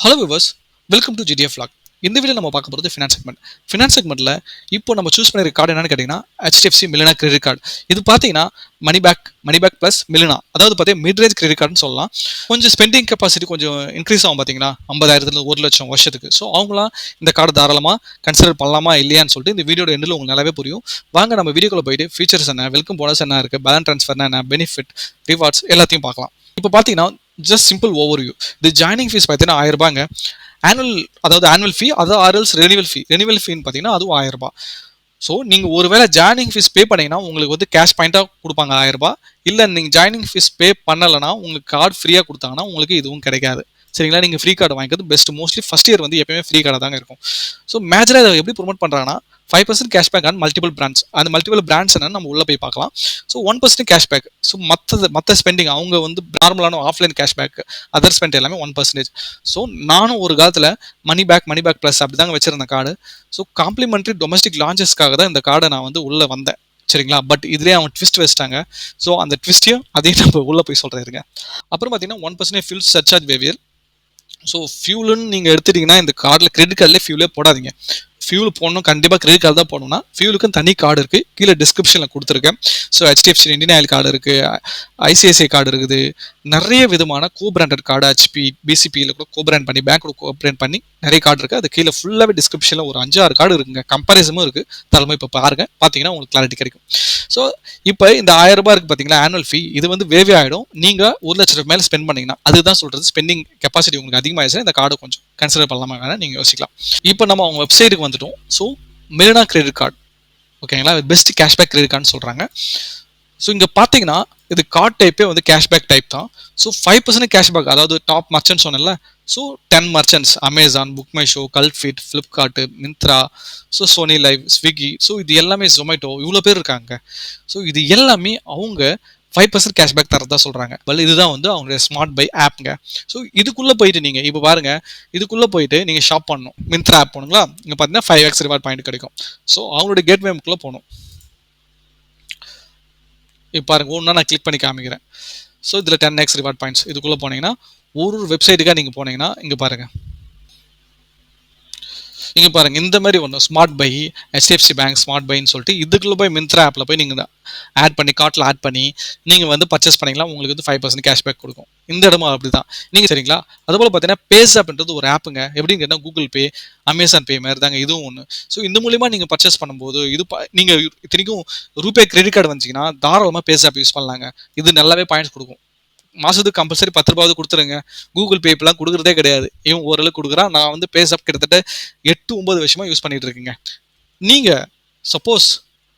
Hello viewers, welcome to GDF vlog. இந்த video நம்ம பார்க்க போகிறது ஃபினான்ஸ் செக்மெண்ட். ஃபினான்ஸ் செக்மெண்ட்டில் இப்போ நம்ம சூஸ் பண்ணிருக்க கார்டு என்னன்னு கேட்டிங்கன்னா HDFC மிலினா கிரெடிட் கார்டு. இது பார்த்தீங்கன்னா மணி பேக் ப்ளஸ் மிலினா, அதாவது பார்த்தீங்கன்னா மிட் ரேஞ்ச் கிரெடிட் கார்டுன்னு சொல்லலாம். கொஞ்சம் ஸ்பெண்டிங் கெப்பாசிட்டி கொஞ்சம் இன்க்ரீஸ் ஆகும் பார்த்தீங்கன்னா 50,000 1 லட்சம் வருஷத்துக்கு. ஸோ அவங்களாம் இந்த கார்டு தாராளமாக கன்சிடர் பண்ணலாமா இல்லையான்னு சொல்லிட்டு இந்த வீடியோட எண்டில் உங்களுக்கு நல்லாவே புரியும். வாங்க நம்ம வீடியோக்குள்ள போயிட்டு ஃபீச்சர்ஸ் என்ன, வெல்கம் போனஸ் என்ன இருக்குது, பேலன்ஸ் ட்ரான்ஸ்ஃபர் என்ன, பெனிஃபிட், ரிவார்ட்ஸ் எல்லாத்தையும் பார்க்கலாம். இப்போ பார்த்தீங்கன்னா ஜஸ்ட் சிம்பிள் ஓவர்வியூ. இது ஜாயினிங் ஃபீஸ் பார்த்தீங்கன்னா 1000 ரூபாங்க. ஆனுவல் ஃபீ, அது ஆர்எல்ஸ் ரெனிவல் ஃபீன்னு பார்த்தீங்கன்னா அதுவும் 1000 ரூபாய். ஸோ நீங்கள் ஒருவேளை ஜாயினிங் ஃபீஸ் பே பண்ணீங்கன்னா உங்களுக்கு வந்து கேஷ் பாயிண்டாக கொடுப்பாங்க 1000 ரூபாய். இல்லை நீங்கள் ஜாயினிங் ஃபீஸ் பே பண்ணலைன்னா உங்களுக்கு கார்டு ஃப்ரீயாக கொடுத்தாங்கன்னா உங்களுக்கு இதுவும் கிடைக்காது. சரிங்களா? நீங்கள் ஃப்ரீ கார்டு வாங்கிக்கிறது பெஸ்ட். மோஸ்ட்லி ஃபர்ஸ்ட் இயர் வந்து எப்பயுமே ஃப்ரீ கார்டாக தாங்க இருக்கும். ஸோ மேஜராக இதை எப்படி ப்ரொமோட் பண்ணுறாங்கன்னா 5% கேஷ்பேக் ஆன் மல்டிபிள் பிராண்ட்ஸ். அந்த மல்டிபிள் பிராண்ட்ஸ் என்னன்னு நம்ம உள்ள போய் பார்க்கலாம். So 1% cashback. ஸோ மற்ற ஸ்பெண்டிங் அவங்க வந்து நார்மலான ஆஃப்லைன் கேஷ்பேக், அதர் ஸ்பெண்ட் எல்லாமே 1%. ஸோ நானும் ஒரு காலத்தில் மணி பேக் ப்ளஸ் அப்படி தாங்க வச்சிருந்தேன் கார்டு. ஸோ காம்ப்ளிமெண்ட்ரி டொமஸ்டிக் லான்ச்சஸ்க்காக தான் இந்த கார்டை நான் வந்து உள்ளே வந்தேன். சரிங்களா? பட் இதுலேயே அவங்க ட்விஸ்ட் வச்சிட்டாங்க. ஸோ அந்த ட்விஸ்ட்டையும் அதையும் நம்ம உள்ளே போய் சொல்கிறேன். அப்புறம் பார்த்தீங்கன்னா 1% ஃபியூல் சர்சார்ஜ் வேவியர். ஸோ ஃபியூலுன்னு நீங்கள் எடுத்துட்டீங்கன்னா இந்த கார்டில் கிரெடிட் கார்டில் ஃபியூலே போடாதீங்க. ஃபியூல் போடணும், கண்டிப்பாக கிரெடிட் கார்டு தான் போடணும்னா ஃபியூலுக்கும் தனி கார்டு இருக்குது, கீழே டிஸ்கிரிப்ஷனில் கொடுத்துருக்கேன். So HDFC Indian oil card இருக்குது, ICICI கார்டு இருக்குது, நிறைய விதமான கோ பிராண்டட் கார்டு, HP BCPயில் கூட கோ பிராண்ட் பண்ணி, பேங்க் கோ பிராண்ட் பண்ணி நிறைய கார்டு இருக்குது. அது கீழே ஃபுல்லாகவே டிஸ்கிரிப்ஷனில் ஒரு 5-6 கார்டு இருக்குங்க. கம்பேரிசனும் இருக்குது. தலைமை இப்போ பாருங்கள், பார்த்தீங்கன்னா உங்களுக்கு கிளாரிட்டி கிடைக்கும். ஸோ இப்போ இந்த 1000 ரூபாய் இருக்குது பார்த்தீங்களா ஆனுவல் ஃபீ, இது வந்து வேவே ஆகிடும். நீங்கள் 1 லட்சம் ரூபாய் மேலே ஸ்பெண்ட் பண்ணிங்கன்னா. அதுதான் சொல்கிறது, ஸ்பெண்டிங் கெப்பாசிட்டி உங்களுக்கு அதிகமாகிடுச்சுன்னா இந்த கார்டு கொஞ்சம் கன்சிடர் பண்ணலாமா வேணால் நீங்கள் யோசிக்கலாம். இப்போ நம்ம அவங்க வெப்சைட்டுக்கு வந்துட்டோம். ஸோ மிலினா கிரெடிட் கார்டு, ஓகேங்களா? பெஸ்ட் கேஷ்பேக் கிரெடிட் கார்டுன்னு சொல்கிறாங்க. ஸோ இங்கே பார்த்தீங்கன்னா இது கார்டு டைப்பே வந்து கேஷ்பேக் டைப் தான். ஸோ 5% கேஷ்பேக், அதாவது டாப் மர்ச்சன்ட் சொன்னேன்ல. So 10 merchants, Amazon, BookMyShow, Cultfit, Flipkart, Myntra, so Sony LIV, Swiggy, so இது எல்லாமே ஜொமேட்டோ, இவ்வளோ பேர் இருக்காங்க. ஸோ இது எல்லாமே அவங்க 5% கேஷ்பேக் தரதான் சொல்கிறாங்க. பட் இதுதான் வந்து அவங்களுடைய ஸ்மார்ட் பை ஆப்ங்க. ஸோ இதுக்குள்ளே போயிட்டு நீங்கள் இப்போ பாருங்கள், இதுக்குள்ளே போயிட்டு நீங்கள் ஷாப் பண்ணணும். மிந்த்ரா ஆப் போகணுங்களா? இங்கே பார்த்தீங்கன்னா 5x ரிவார்ட் பாயிண்ட் கிடைக்கும். ஸோ அவங்களுடைய கேட்வேக்குள்ளே போகணும். இப்போ பாருங்க, ஒன்றா நான் கிளிக் பண்ணி காமிக்கிறேன். ஸோ இதில் 10x ரிவார்ட் பாயிண்ட்ஸ் இதுக்குள்ளே போனீங்கன்னா ஒரு வெப்சைட்டுக்காக நீங்கள் போனீங்கன்னா இங்கே பாருங்கள், இங்கே பாருங்கள் இந்த மாதிரி ஒன்று smart buy, HDFC bank smart பைன்னு சொல்லிட்டு இதுக்குள்ளே போய் மிந்த்ரா ஆப்பில் போய் நீங்கள் ஆட் பண்ணி கார்ட்டில் ஆட் பண்ணி நீங்கள் வந்து பர்ச்சேஸ் பண்ணிக்கலாம். உங்களுக்கு வந்து 5% கேஷ்பேக் கொடுக்கும். இந்த இடமும் அப்படி தான் நீங்கள். சரிங்களா? அதுபோல் பார்த்தீங்கன்னா பேஸாப்ன்றது ஒரு ஆப்புங்க. எப்படின்னு கேட்டால் கூகுள் பே, அமேசான் பே மாதிரி தாங்க இதுவும் ஒன்று. ஸோ இந்த மூலிமா நீங்கள் பர்ச்சேஸ் பண்ணும்போது இது நீங்கள் இத்தனைக்கும் ரூபே கிரெடிட் கார்டு வந்துச்சிங்கன்னா தாராளமாக பேஸாப் யூஸ் பண்ணலாங்க. இது நல்லாவே பாயிண்ட்ஸ் கொடுக்கும். மாதத்துக்கு கம்பல்சரி 10 ரூபாவது கொடுத்துருங்க. கூகுள் பே இப்பெல்லாம் கொடுக்குறதே கிடையாது. இவன் ஓரளவுக்கு கொடுக்குறான். நான் வந்து பேஸாப் கிட்டத்தட்ட 8-9 வருஷமாக யூஸ் பண்ணிட்டு இருக்கேங்க. நீங்கள் சப்போஸ்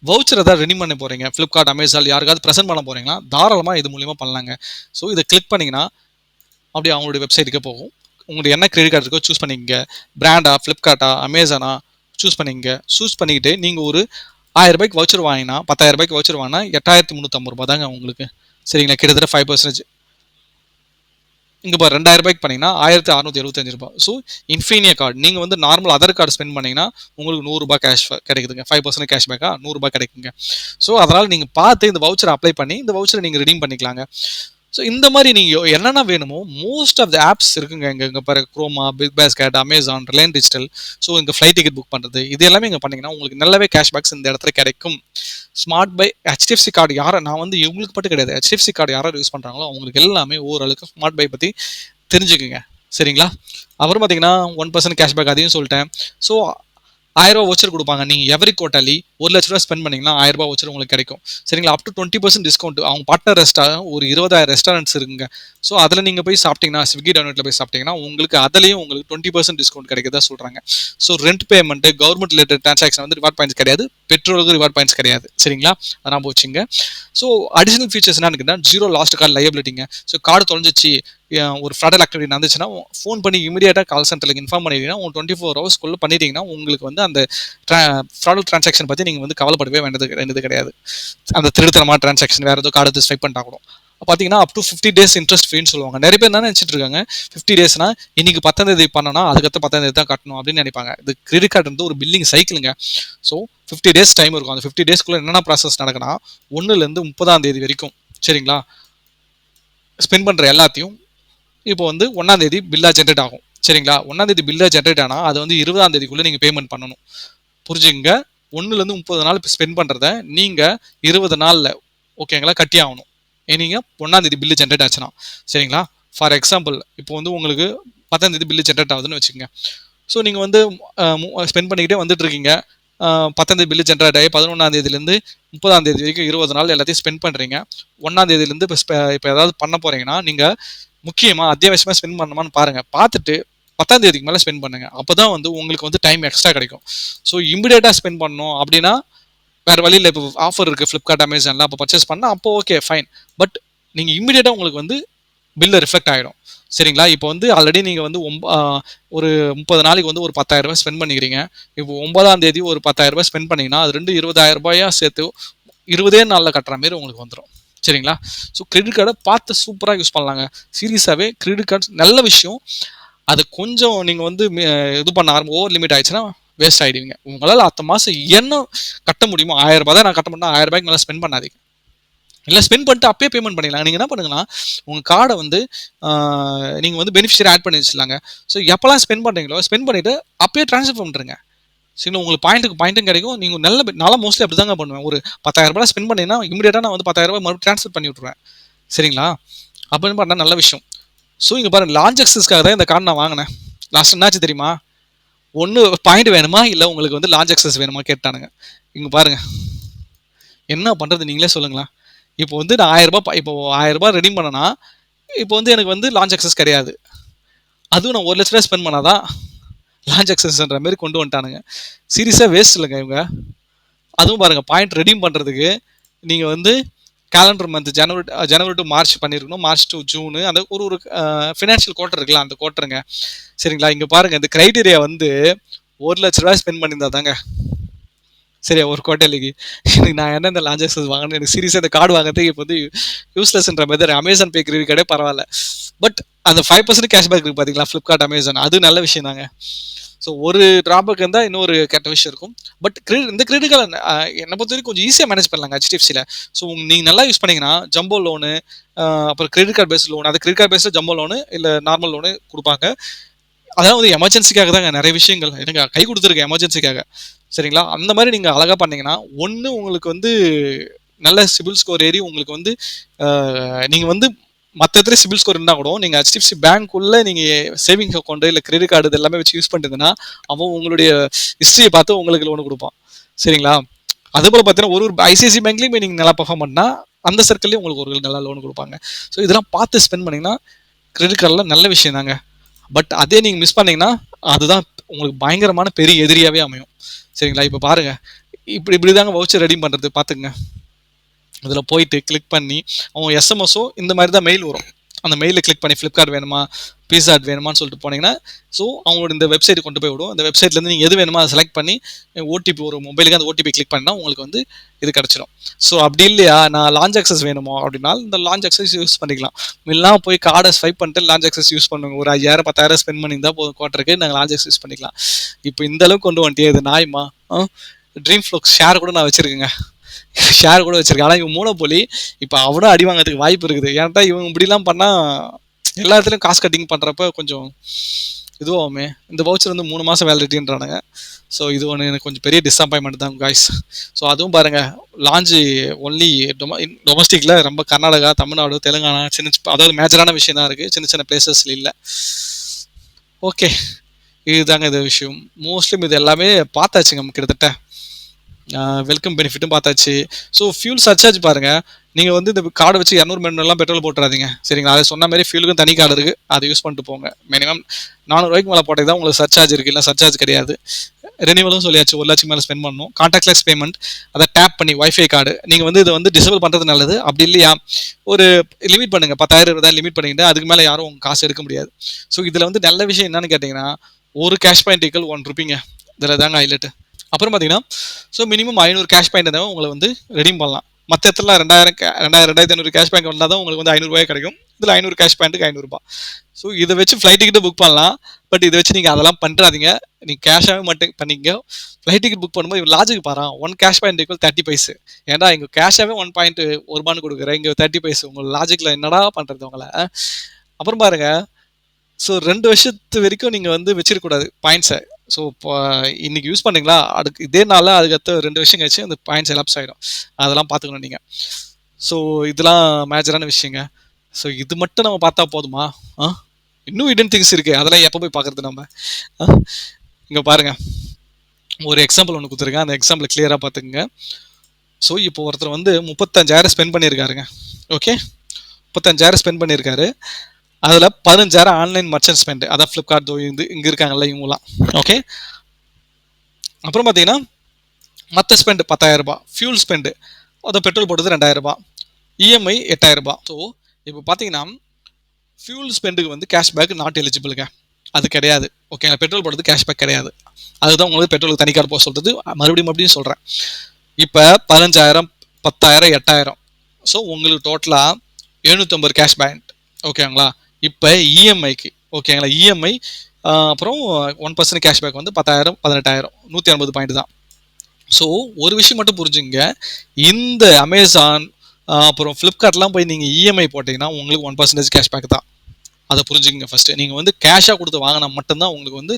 வவுச்சர் ஏதாவது ரெடி பண்ண போகிறீங்க, ஃப்ளிப்கார்ட், அமேசான் யாருக்காவது ப்ரெசென்ட் பண்ண போகிறீங்கன்னா தாராளமாக இது மூலிமா பண்ணலாங்க. ஸோ இதை கிளிக் பண்ணிங்கன்னா அப்படியே அவங்களுடைய வெப்சைட்டுக்கே போகும். உங்களுக்கு என்ன கிரெடிட் கார்டு இருக்கோ சூஸ் பண்ணிக்கங்க. பிராண்டா, ஃப்ளிப்கார்ட்டா, அமேசானா சூஸ் பண்ணிக்கங்க. சூஸ் பண்ணிக்கிட்டு நீங்கள் ஒரு 1000 ரூபாய்க்கு வவுச்சர் வாங்கினா, 10,000 ரூபாய்க்கு வவுச்சர் வாங்கினா 8,350 ரூபாய் தாங்க உங்களுக்கு. சரிங்களா? கிட்டத்தட்ட 5%. இங்கே பாரு 2000 ரூபாய்க்கு பண்ணிங்கன்னா 1675 ரூபாய். ஸோ இன்ஃபீனியா கார்டு நீங்கள் வந்து நார்மல் அதர் கார்டு ஸ்பெண்ட் பண்ணிங்கன்னா உங்களுக்கு 100 ரூபாய் கேஷ் கிடைக்குதுங்க. 5% கேஷ்பேக்காக 100 ரூபாய் கிடைக்குங்க. ஸோ அதனால் நீங்கள் பார்த்து இந்த வவுச்சரை அப்ளை பண்ணி இந்த வவுச்சரை நீங்கள் ரெடீம் பண்ணிக்கலாங்க. ஸோ இந்த மாதிரி நீங்கள் என்னென்ன வேணுமோ மோஸ்ட் ஆஃப் த ஆப்ஸ் இருக்குங்க. இங்கே பாரு Croma, big basket, Amazon, Reliance digital. So இங்கே ஃப்ளைட் டிக்கெட் புக் பண்ணுறது இது எல்லாமே இங்கே பண்ணிங்கன்னா உங்களுக்கு நல்லாவே கேஷ்பேக்ஸ் இந்த இடத்துல கிடைக்கும். ஸ்மார்ட் பை HDFC கார்டு யாரை நான் வந்து இவங்களுக்கு மட்டும் கிடையாது, HDFC கார்டு யாரும் யூஸ் பண்ணுறாங்களோ அவங்களுக்கு எல்லாமே ஓரளவுக்கு ஸ்மார்ட் பை பற்றி தெரிஞ்சுக்குங்க. சரிங்களா? அப்புறம் பார்த்தீங்கன்னா 1% கேஷ்பேக் அதையும் சொல்லிட்டேன். ஸோ 1000 ரூபா வவுச்சர் கொடுப்பாங்க. நீங்கள் எவரி குவார்ட்டர்லி 1 லட்ச ரூபா ஸ்பெண்ட் பண்ணிங்கன்னா 1000 ரூபா வவுச்சர் உங்களுக்கு கிடைக்கும். சரிங்களா? Up to 20% discount. அவங்க பார்ட்னர் ஒரு 20,000 ரெஸ்டாரண்ட்ஸ் இருக்குங்க. ஸோ அதில் நீங்கள் போய் சாப்பிட்டீங்கன்னா, ஸ்விக்கி டவுன்லோட்டில் போய் சாப்பிட்டீங்கன்னா உங்களுக்கு அதுலேயும் உங்களுக்கு 20% டிஸ்கவுண்ட் கிடைக்கிறதா சொல்கிறாங்க. So rent payment, government related transaction வந்து ரிவார்ட் பாயிண்ட்ஸ் கிடையாது, பெட்ரோலுக்கு ரிவார்ட் பாயிண்ட்ஸ் கிடையாது. சரிங்களா? அதான் போச்சுங்க. ஸோ அடிஷனல் ஃபீச்சர்ஸ் என்னன்னு கேட்டால் 0 லாஸ்ட் கார்டு லையபிலிட்டிங்க. ஸோ கார்டு தொலைஞ்சிச்சு, ஒரு ஃப்ராடல் ஆக்டிவிட்டி நடந்துச்சுன்னா ஃபோன் பண்ணி இமீடியட்டாக கால் சென்டருக்கு இன்ஃபார்ம் பண்ணிட்டீங்கன்னா உங்கள் 24 ஹவர்ஸ்க்குள்ளே பண்ணிட்டீங்கன்னா உங்களுக்கு வந்து அந்த ஃப்ராடல் டிரான்சாக்ஷன் பற்றி நீங்கள் வந்து கவலைப்படவே வேண்டியது கிடையாது. அந்த திருத்தரமான டிரான்சாக்ஷன் வேறு ஏதோ கார்டு ஸ்வைப் பண்ணிட்டா கூட பார்த்தீங்கன்னா அப் டு 50 days இன்ட்ரெஸ்ட் ஃப்ரீன்னு சொல்லுவாங்க. நிறைய பேர் என்ன நினச்சிட்டு இருக்காங்க, 50 daysனா இன்னைக்கு 10ஆம் தேதி பண்ணனா அதுக்கடுத்து 10ஆம் தேதி தான் கட்டணும் அப்படின்னு நினைப்பாங்க. இது கிரெடிட் கார்டு வந்து ஒரு பில்லிங் சைக்கிளுங்க. ஸோ 50 days டைம் இருக்கும். அந்த 50 daysக்குள்ளே என்னென்ன ப்ராசஸ் நடக்குன்னா 1லேருந்து 30ஆம் தேதி வரைக்கும். சரிங்களா? ஸ்பெண்ட் பண்ணுற எல்லாத்தையும் இப்போ வந்து 1ஆம் தேதி பில்லாக ஜென்ரேட் ஆகும். சரிங்களா? 1ஆம் தேதி பில்ல ஜெனரேட் ஆனா, அது வந்து 20ஆம் தேதிக்குள்ள நீங்க பேமெண்ட் பண்ணணும். புரிஞ்சுக்கங்க. 1லருந்து 30 நாள் ஸ்பெண்ட் பண்றத நீங்க 20 நாள்ல ஓகேங்களா கட்டி ஆகணும். நீங்க 1ஆம் தேதி பில்லு ஜெனரேட் ஆச்சுன்னா. சரிங்களா? ஃபார் எக்ஸாம்பிள் இப்போ வந்து உங்களுக்கு 10ஆம் தேதி பில்லு ஜெனரேட் ஆகுதுன்னு வச்சுக்கங்க. ஸோ நீங்க வந்து ஸ்பெண்ட் பண்ணிக்கிட்டே வந்துட்டு இருக்கீங்க. 10ஆம் தேதி பில்லு ஜெனரேட் ஆகி 11ஆம் தேதியிலேருந்து 30ஆம் தேதி வரைக்கும் 20 நாள் எல்லாத்தையும் ஸ்பெண்ட் பண்றீங்க. 1ஆம் தேதியிலேருந்து இப்போ ஏதாவது பண்ண போறீங்கன்னா, நீங்க முக்கியமா அத்தியாவசியமா ஸ்பெண்ட் பண்ணணுமான்னு பாருங்க. பார்த்துட்டு 10ஆம் தேதிக்கு மேல ஸ்பெண்ட் பண்ணுங்க. அப்பதான் வந்து உங்களுக்கு வந்து டைம் எக்ஸ்ட்ரா கிடைக்கும். ஸோ இமிடியேட்டா ஸ்பெண்ட் பண்ணணும் அப்படின்னா வேற வழியில் இப்போ ஆஃபர் இருக்கு ஃப்ளிப்கார்ட் அமேசான்ல அப்போ பர்ச்சேஸ் பண்ணா அப்போ ஓகே ஃபைன். பட் நீங்க இமிடியேட்டா உங்களுக்கு வந்து பில்ல ரிஃப்ளெக்ட் ஆயிடும். சரிங்களா? இப்போ வந்து ஆல்ரெடி நீங்க வந்து ஒரு 30 நாளைக்கு வந்து ஒரு 10,000 ரூபாய் ஸ்பெண்ட் பண்ணிக்கிறீங்க. இப்போ 9ஆம் தேதி ஒரு 10,000 ரூபாய் ஸ்பெண்ட் பண்ணீங்கன்னா அது ரெண்டு 20,000 ரூபாயா சேர்த்து 20 நாள்ல கட்டுற மாதிரி உங்களுக்கு வந்துடும். சரிங்களா? ஸோ கிரெடிட் கார்டை பார்த்து சூப்பராக யூஸ் பண்ணலாங்க. சீரியஸாவே கிரெடிட் கார்டு நல்ல விஷயம். அது கொஞ்சம் நீங்க வந்து இது பண்ண ஓவர் லிமிட் ஆயிடுச்சுன்னா வேஸ்ட் ஆயிடுவீங்க. உங்களால் அடுத்த மாசம் என்ன கட்ட முடியுமோ 1000 ரூபாய் தான் நான் கட்ட முடியும் 1000 ரூபாய்க்கு மேலே ஸ்பெண்ட் பண்ணாதீங்க. இல்லை ஸ்பெண்ட் பண்ணிட்டு அப்பயே பேமெண்ட் பண்ணிடலாம். நீங்கள் என்ன பண்ணுங்கன்னா உங்கள் கார்டை வந்து நீங்கள் வந்து பெனிஃபிஷியரி ஆட் பண்ணி வச்சுலாங்க. ஸோ எப்போல்லாம் ஸ்பெண்ட் பண்ணுறீங்களோ ஸ்பெண்ட் பண்ணிவிட்டு அப்பயே ட்ரான்ஸ்ஃபர் பண்ணிட்டுருங்க. சரிங்களா? உங்களுக்கு பாயிண்ட்டும் கிடைக்கும். நீங்கள் நல்லா மோஸ்ட்லி அப்படி தாங்க பண்ணுவேன். ஒரு 10,000 ரூபாய் ஸ்பெண்ட் பண்ணிங்கன்னா இமீடியட்டாக நான் வந்து 10,000 ரூபாய் மறுபடியும் ட்ரான்ஸ்ஃபர் பண்ணி விட்ருவேன். சரிங்களா? அப்படின்னு பண்ணால் நல்ல விஷயம். ஸோ இங்கே பாருங்கள் லான்ச் எக்ஸஸ்க்காக தான் இந்த கார்டு நான் வாங்கினேன். லாஸ்ட் என்னாச்சு தெரியுமா? ஒன்று பாயிண்ட் வேணுமா இல்லை உங்களுக்கு வந்து லான்ச் எக்ஸஸ் வேணுமா கேட்டானுங்க. இங்கே பாருங்கள் என்ன பண்ணுறது நீங்களே சொல்லுங்களா? இப்போ வந்து நான் 1000 ரூபாய் இப்போ 1000 ரூபாய் ரெடீம் பண்ணனா இப்போ வந்து எனக்கு வந்து லான்ச் எக்ஸஸ் கிடையாது. அதுவும் நான் 1 லட்ச ரூபாய் ஸ்பெண்ட் பண்ணாதான் லான்ச் எக்ஸஸ்ன்ற மாதிரி கொண்டு வந்துட்டானுங்க. சீரியஸாக வேஸ்ட் இல்லைங்க இவங்க. அதுவும் பாருங்கள் பாயிண்ட் ரெடீம் பண்ணுறதுக்கு நீங்கள் வந்து calendar month January to March பண்ணியிருக்கணும். மார்ச் டு ஜூனு அந்த ஒரு ஃபினான்ஷியல் குவார்ட்டர் இருக்குல்ல அந்த குவார்ட்டருங்க. சரிங்களா? இங்கே பாருங்கள் இந்த க்ரைட்டீரியா வந்து 1 லட்ச ரூபாய் ஸ்பெண்ட் பண்ணியிருந்தா தாங்க சரியா ஒரு குவார்ட்டர்லிக்கு எனக்கு நான் என்ன இந்த லான்ச் எக்ஸஸ் வாங்கினேன் எனக்கு சீரியஸாக இந்த கார்டு வாங்குறதுக்கு இப்போ வந்து யூஸ்லெஸ்ன்ற மாதிரி அமேசான் பே கிரெடிட் கார்டே பரவாயில்ல. பட் அந்த 5% கேஷ்பேக் இருக்குது பார்த்தீங்களா ஃப்ளிப்கார்ட் அமேசான் அது நல்ல விஷயம் தாங்க. ஸோ ஒரு ட்ராபேக் இருந்தால் இன்னொரு கெட்ட விஷயம் இருக்கும். பட் இந்த கிரெடிட் கார்டு என்னை பொறுத்த வரைக்கும் கொஞ்சம் ஈஸியாக மேனேஜ் பண்ணலாங்க ஹெச்டிஎஃப்சியில். ஸோ நீங்கள் நல்லா யூஸ் பண்ணிங்கன்னா ஜம்போ லோனு அப்புறம் கிரெடிட் கார்டு பேஸ்ட் லோன் அது credit card based jumbo loan இல்லை நார்மல் லோனு கொடுப்பாங்க. அதெல்லாம் வந்து எமர்ஜென்சிக்காக தாங்க நிறைய விஷயங்கள் எனக்கு கை கொடுத்துருக்கு எமர்ஜென்சிக்காக. சரிங்களா? அந்த மாதிரி நீங்கள் அழகாக பண்ணீங்கன்னா ஒன்று உங்களுக்கு வந்து நல்ல சிபில் ஸ்கோர் ஏறி உங்களுக்கு வந்து நீங்கள் வந்து மற்ற இடத்துல சிபில் ஸ்கோர் இருந்தால் கூட நீங்கள் ஹெச்டிஎஃப்சி பேங்க்குள்ளே நீங்கள் சேவிங்ஸ் அக்கௌண்ட் இல்லை கிரெடிட் கார்டு இது எல்லாமே வச்சு யூஸ் பண்ணிட்டுங்கன்னா அவன் உங்களுடைய ஹிஸ்ட்ரியை பார்த்து உங்களுக்கு லோன் கொடுப்பான். சரிங்களா? அதுபோல் பார்த்தீங்கன்னா ஒரு ஐசிஐசி பேங்க்லேயும் போய் நீங்கள் நல்லா பர்ஃபார்ம் பண்ணால் அந்த சர்க்கிள்லேயும் உங்களுக்கு ஒரு நல்லா லோன் கொடுப்பாங்க. ஸோ இதெல்லாம் பார்த்து ஸ்பெண்ட் பண்ணிங்கன்னா கிரெடிட் கார்டில் நல்ல விஷயம் தாங்க. பட் அதே நீங்கள் மிஸ் பண்ணீங்கன்னா அதுதான் உங்களுக்கு பயங்கரமான பெரிய எதிரியாகவே அமையும். சரிங்களா? இப்போ பாருங்கள் இப்படி தாங்க வவுச்சர் ரெடி பண்ணுறது பார்த்துக்குங்க. இதில் போயிட்டு கிளிக் பண்ணி அவங்க எஸ்எம்எஸோ இந்த மாதிரி தான் மெயில் வரும். அந்த மெயிலில் கிளிக் பண்ணி ஃப்ளிப்கார்ட் வேணுமா பீஸா ஹட் வேணுமான்னு சொல்லிட்டு போனீங்கன்னா ஸோ அவங்களோட இந்த வெப்சைட் கொண்டு போய் விடும். அந்த வெப்சைட்லேருந்து நீங்கள் எது வேணுமோ அதை செலக்ட் பண்ணி ஓடிபி ஒரு மொபைலுக்கு அந்த ஓடிபி கிளிக் பண்ணால் உங்களுக்கு வந்து இது கிடச்சிடும். ஸோ அப்படி இல்லையா நான் லான்ச் அக்சஸ் வேணுமோ அப்படின்னா இந்த லான்ச் அக்சஸ் யூஸ் பண்ணிக்கலாம். முன்னெல்லாம் போய் கார்டை ஸ்வைப் பண்ணிட்டு லான்ச் அக்சஸ் யூஸ் பண்ணுங்க. ஒரு 5,000 10,000 ஸ்பெண்ட் பண்ணியிருந்தால் போதும் குவார்ட்டருக்கு நாங்கள் லான்ச் அக்சஸ் யூஸ் பண்ணிக்கலாம். இப்போ இந்த அளவுக்கு கொண்டு வந்துட்டே இது நாய்மா. ட்ரீம் ஃப்ளோக்ஸ் ஷேர் கூட நான் வச்சுருக்கேங்க. ஷேர் கூட வச்சிருக்கேன். ஆனால் இவன் மூலப்பொலி இப்போ அவனும் அடி வாங்கிறதுக்கு வாய்ப்பு இருக்குது. ஏன்ட்டா இவங்க இப்படிலாம் பண்ணால் எல்லா இடத்துலையும் காசு கட்டிங் பண்ணுறப்ப கொஞ்சம் இதுவாகுமே. இந்த வவுச்சர் வந்து 3 மாதம் வேலிடிட்டின்றானுங்க. ஸோ இது ஒன்று எனக்கு கொஞ்சம் பெரிய டிஸப்பாயின்மெண்ட் தான் காய்ஸ். ஸோ அதுவும் பாருங்கள் லான்ச்சு ஒன்லி டொமஸ்டிக்கில் ரொம்ப கர்நாடகா தமிழ்நாடு தெலுங்கானா அதாவது மேஜரான விஷயம் தான் இருக்குது. சின்ன சின்ன பிளேசஸில் இல்லை. ஓகே இதுதாங்க இது விஷயம். மோஸ்ட்லி இது எல்லாமே பார்த்தாச்சுங்க கிட்டத்தட்ட வெல்கம் பெனிஃபிட்டும் பார்த்தாச்சு. ஸோ ஃபியூல் சர்சார்ஜ் பாருங்கள். நீங்கள் வந்து இந்த கார்டை வச்சு 200 மீட்டர்லாம் பெட்ரோல் போட்டுறாதீங்க. சரிங்களா? அதை சொன்ன மாதிரி ஃபியூலுக்கும் தனி கார்டு இருக்குது. அதை யூஸ் பண்ணிட்டு போங்க. மினிமம் 400 ரூபாய்க்கு மேலே போட்டது தான் உங்களுக்கு சர்சார்ஜ் இருக்குது. இல்லை சர்சார்ஜ் கிடையாது. ரெனிவலும் சொல்லியாச்சு 1 லட்சம் மேலே ஸ்பெண்ட் பண்ணணும். கான்டாக்ட்லெஸ் பேமெண்ட் அதை டேப் பண்ணி வைஃபை கார்டு நீங்கள் வந்து இதை வந்து டிசேபிள் பண்ணுறது நல்லது. அப்படி இல்லையா ஒரு லிமிட் பண்ணுங்கள் 10,000 தான் லிமிட் பண்ணிக்கிட்டு அதுக்கு மேலே யாரும் உங்கள் காசு எடுக்க முடியாது. ஸோ இதில் வந்து நல்ல விஷயம் என்னன்னு கேட்டிங்கன்னா ஒரு கேஷ் பாயிண்ட் ஈக்குவல் 1 ரூபிங்க. இதில் தாங்க ஹைலைட்டு. அப்புறம் பார்த்தீங்கன்னா ஸோ மினிமம் 500 கேஷ் பாயிண்ட் இருந்தால் உங்களை வந்து ரெடீம் பண்ணலாம். மற்ற இடத்துல 2,500 கேஷ் பாயிண்ட் வந்தால் தான் உங்களுக்கு வந்து 500 ரூபாய் கிடைக்கும். இதில் 500 கேஷ் பாயிண்ட்டுக்கு 500 ரூபாய். ஸோ இதை வச்சு ஃப்ளைட் டிக்கெட்டு புக் பண்ணலாம். பட் இதை வச்சு நீங்கள் அதெல்லாம் பண்ணுறாதீங்க. நீங்கள் கேஷாகவே மட்டும் பண்ணிங்க. ஃப்ளைட் டிக்கெட் புக் பண்ணும்போது இவன் லாஜிக் பாரு 1 கேஷ் பாயிண்ட் ஈக்குவல் 30 பைசு. ஏன்டா இங்கே கேஷாகவே 1.1 ரூபான்னு கொடுக்குறேன். இங்கே 30 பைசு. உங்கள் லாஜிக்கில் என்னடா பண்ணுறது உங்களை. அப்புறம் பாருங்கள் ஸோ 2 வருஷத்து வரைக்கும் நீங்க வந்து வச்சிருக்கக்கூடாது பாயிண்ட்ஸ. ஸோ இப்போ இன்னைக்கு யூஸ் பண்ணீங்களா, அதுக்கு இதே நாள்ல அதுக்கு அடுத்த 2 வருஷம் கழிச்சு அந்த பாயிண்ட்ஸ் எலாப்ஸ் ஆயிடும். அதெல்லாம் பார்த்துக்கணும் நீங்க. ஸோ இதெல்லாம் மேஜரான விஷயங்க. ஸோ இது மட்டும் நம்ம பார்த்தா போதுமா? ஆ? இன்னும் ஹிடன் திங்ஸ் இருக்கு. அதெல்லாம் எப்போ போய் பார்க்கறது நம்ம? ஆ? இங்க பாருங்க. ஒரு எக்ஸாம்பிள் ஒண்ணு குடுத்துருக்கேன். அந்த எக்ஸாம்பிள கிளியரா பார்த்துக்கங்க. ஸோ இப்போ ஒருத்தர் வந்து 35,000 ஸ்பெண்ட் பண்ணியிருக்காருங்க. ஓகே. 35,000 ஸ்பெண்ட் பண்ணியிருக்காரு. அதுல 15,000 ஆன்லைன் மர்ச்சன்ட் ஸ்பெண்ட். அதான் Flipkart இங்க இருக்காங்கல்ல இவங்கலாம். ஓகே. அப்புறம் பார்த்தீங்கன்னா, மத்த ஸ்பெண்ட் ரூ. 10,000 ஃபியூல் ஸ்பெண்ட். அத பெட்ரோல் போட்டது ரூ. 2,000 இஎம்ஐ ரூ. 8,000 ஸோ இப்போ பார்த்தீங்கன்னா, ஃபியூல் ஸ்பெண்டுக்கு வந்து கேஷ்பேக் நாட் எலிஜிபிள்ங்க. அது கிடையாது. ஓகேங்களா. பெட்ரோல் போட்டது கேஷ்பேக் கிடையாது. அதுதான் உங்களுக்கு பெட்ரோலுக்கு தனி கார்டு போட சொல்றது. மறுபடியும் சொல்றேன். இப்போ 15,000 10,000 8,000 ஸோ உங்களுக்கு டோட்டலா 750 கேஷ் பேக். ஓகேங்களா. இப்போ இஎம்ஐக்கு ஓகேங்களா. இஎம்ஐ அப்புறம் 1% கேஷ்பேக் வந்து 10,000 18,000 150 பாயிண்ட் தான். ஸோ ஒரு விஷயம் மட்டும் புரிஞ்சுங்க. இந்த அமேசான் அப்புறம் ஃப்ளிப்கார்ட்லாம் போய் நீங்கள் இஎம்ஐ போட்டிங்கன்னா உங்களுக்கு 1% கேஷ்பேக் தான். அதை புரிஞ்சுக்கங்க ஃபர்ஸ்ட். நீங்கள் வந்து கேஷாக கொடுத்து வாங்கினா மட்டும்தான் உங்களுக்கு வந்து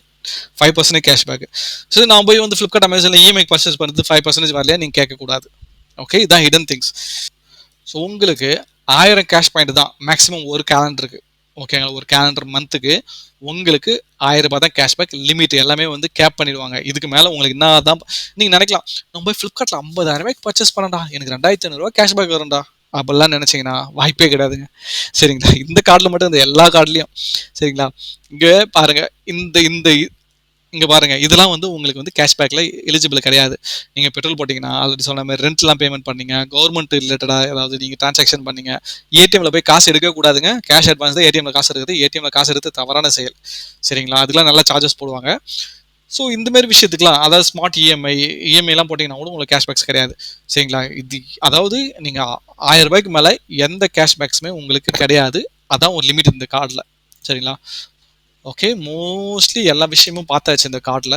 5% கேஷ்பேக். ஸோ நான் போய் வந்து ஃப்ளிப்கார்ட் அமேசானில் இஎம்ஐ பர்ச்சேஸ் பண்ணுறது 5% வரலையா நீங்கள் கேட்கக்கூடாது. ஓகே. இதான் ஹிடன் திங்ஸ். ஸோ உங்களுக்கு 1000 கேஷ் பாயிண்ட் தான் மேக்ஸிமம் ஒரு கேலண்டருக்கு. ஓகேங்களா. ஒரு கேலண்டர் மந்த்துக்கு உங்களுக்கு ரூ. 1000 தான் கேஷ்பேக் லிமிட். எல்லாமே வந்து கேப் பண்ணிடுவாங்க. இதுக்கு மேலே உங்களுக்கு என்ன தான் நீங்கள் நினைக்கலாம், நம்ம போய் ஃப்ளிப்கார்ட்டில் 50,000 பர்ச்சேஸ் பண்ணடா, எனக்கு 2,500 கேஷ்பேக் வரும்டா அப்படிலாம் நினைச்சீங்கன்னா வாய்ப்பே கிடையாதுங்க. சரிங்களா. இந்த கார்டில் மட்டும் இந்த எல்லா கார்டுலையும். சரிங்களா. இங்கே பாருங்க. இந்த இந்த இங்க பாருங்க. இதெல்லாம் வந்து உங்களுக்கு வந்து கேஷ்பேக்ல எலிஜிபிள் கிடையாது. நீங்க பெட்ரோல் போட்டீங்கன்னா, ஆல்ரெடி சொன்ன மாரி ரெண்ட்லாம் பேமெண்ட் பண்ணீங்க, கவர்மெண்ட் ரிலேட்டடா ஏதாவது நீங்க டிரான்சாக்ஷன் பண்ணீங்க, ஏடிஎம்ல போய் காசு எடுக்கவே கூடாதுங்க. கேஷ் அட்வான்ஸ் தான் ஏடிஎம்ல காசு எடுக்குது. ஏடிஎம்ல காசு எடுத்து தவறான செயல். சரிங்களா. அதுக்கெல்லாம் நல்லா சார்ஜஸ் போடுவாங்க. ஸோ இந்த மாதிரி விஷயத்துக்குலாம் அதாவது ஸ்மார்ட் இஎம்ஐலாம் போட்டிங்கன்னா கூட உங்களுக்கு கேஷ்பேக்ஸ் கிடையாது. சரிங்களா. இது அதாவது நீங்கள் ரூ. 1000 மேலே எந்த கேஷ்பேக்ஸுமே உங்களுக்கு கிடையாது. அதான் ஒரு லிமிட் இந்த கார்டில். சரிங்களா. ஓகே. மோஸ்ட்லி எல்லா விஷயமும் பார்த்தாச்சு இந்த கார்டில்.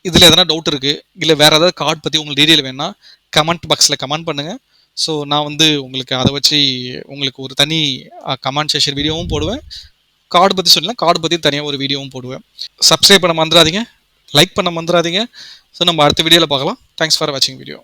இதில் எதனா டவுட் இருக்குது, இல்லை வேறு ஏதாவது கார்டு பற்றி உங்களுக்கு டீட்டெயில் வேணும்னா கமெண்ட் பாக்ஸில் கமெண்ட் பண்ணுங்கள். ஸோ நான் வந்து உங்களுக்கு அதை வச்சு உங்களுக்கு ஒரு தனி கமெண்ட் செஷன் வீடியோவும் போடுவேன். கார்டு பற்றி சொன்னால் கார்டு பற்றி தனியாக ஒரு வீடியோவும் போடுவேன். சப்ஸ்கிரைப் பண்ண மறந்துடாதீங்க, லைக் பண்ண மறந்துடாதீங்க. ஸோ நம்ம அடுத்த வீடியோவில் பார்க்கலாம். தேங்க்ஸ் ஃபார் வாட்சிங் வீடியோ.